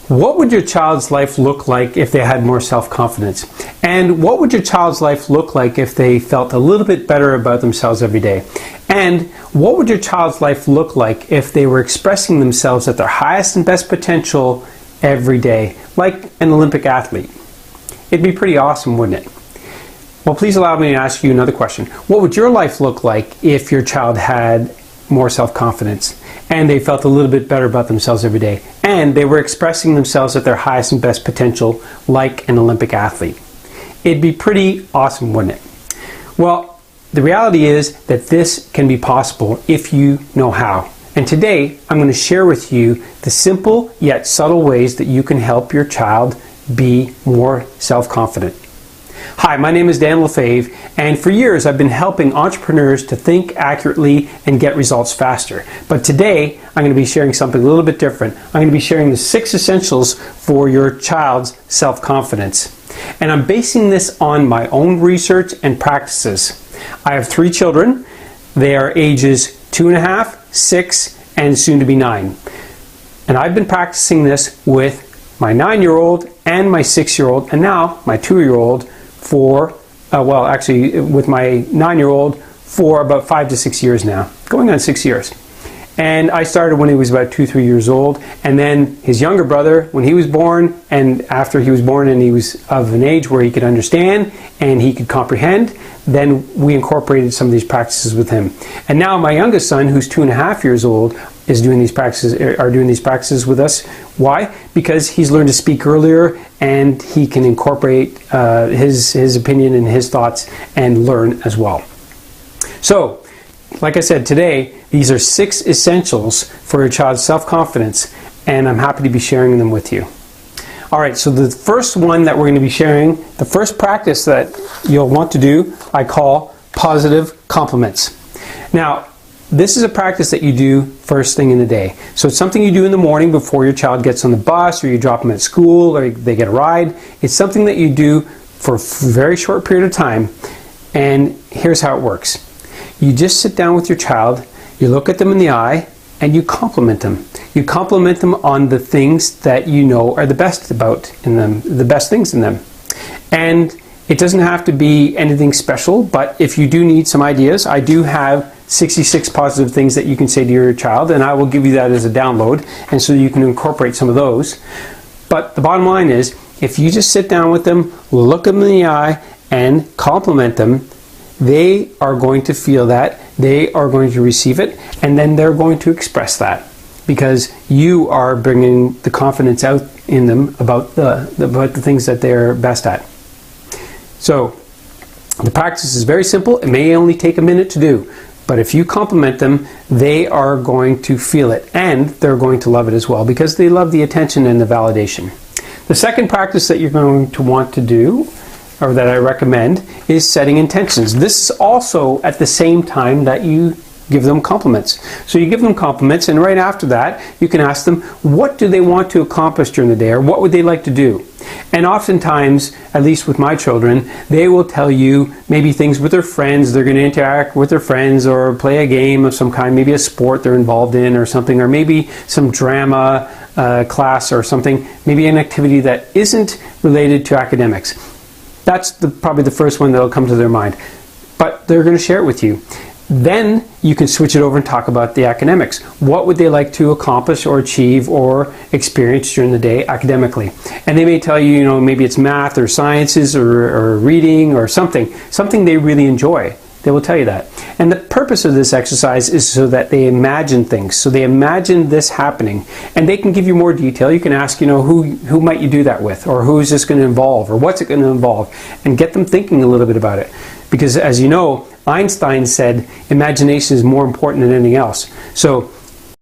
What would your child's life look like if they had more self-confidence? And what would your child's life look like if they felt a little bit better about themselves every day? And what would your child's life look like if they were expressing themselves at their highest and best potential every day, like an Olympic athlete? It'd be pretty awesome, wouldn't it? Well, please allow me to ask you another question. What would your life look like if your child had more self-confidence and they felt a little bit better about themselves every day and they were expressing themselves at their highest and best potential like an Olympic athlete? It'd be pretty awesome, wouldn't it? Well, the reality is that this can be possible if you know how. And today I'm going to share with you the simple yet subtle ways that you can help your child be more self-confident. Hi, my name is Dan Lefave, and for years I've been helping entrepreneurs to think accurately and get results faster. But today I'm going to be sharing something a little bit different. I'm going to be sharing the 6 essentials for your child's self-confidence. And I'm basing this on my own research and practices. I have 3 children. They are ages 2.5, 6, and soon to be 9. And I've been practicing this with my 9-year-old and my 6-year-old, and now my 2-year-old for, with my 9-year-old for about 5 to 6 years now, going on 6 years. And I started when he was about 2-3 years old, and then his younger brother, when he was born, and after he was born and he was of an age where he could understand and he could comprehend, then we incorporated some of these practices with him. And now my youngest son, who's 2.5 years old, is doing these practices with us. Why? Because he's learned to speak earlier and he can incorporate his opinion and his thoughts and learn as well. So, like I said, today these are 6 essentials for your child's self-confidence, and I'm happy to be sharing them with you. Alright, so the first one that we're going to be sharing, the first practice that you'll want to do, I call positive compliments. Now, this is a practice that you do first thing in the day. So it's something you do in the morning before your child gets on the bus, or you drop them at school, or they get a ride. It's something that you do for a very short period of time, and here's how it works. You just sit down with your child, you look at them in the eye, and you compliment them. You compliment them on the things that you know are the best in them, the best things in them. And it doesn't have to be anything special, but if you do need some ideas, I do have 66 positive things that you can say to your child, and I will give you that as a download, and so you can incorporate some of those. But the bottom line is, if you just sit down with them, look them in the eye, and compliment them, they are going to feel that, they are going to receive it, and then they're going to express that, because you are bringing the confidence out in them about the things that they're best at. So the practice is very simple. It may only take a minute to do, but if you compliment them, they are going to feel it, and they're going to love it as well, because they love the attention and the validation. The second practice that you're going to want to do, or that I recommend, is setting intentions. This is also at the same time that you give them compliments. So you give them compliments, and right after that you can ask them, what do they want to accomplish during the day, or what would they like to do? And oftentimes, at least with my children, they will tell you maybe things with their friends. They're going to interact with their friends or play a game of some kind, maybe a sport they're involved in or something, or maybe some drama class or something, maybe an activity that isn't related to academics. That's probably the first one that will come to their mind. But they're going to share it with you. Then you can switch it over and talk about the academics. What would they like to accomplish or achieve or experience during the day academically? And they may tell you, maybe it's math or sciences or reading or something they really enjoy. They will tell you that. And the purpose of this exercise is so that they imagine things. So they imagine this happening, and they can give you more detail. You can ask, who might you do that with, or who is this going to involve, or what's it going to involve, and get them thinking a little bit about it. Because as you know, Einstein said imagination is more important than anything else. So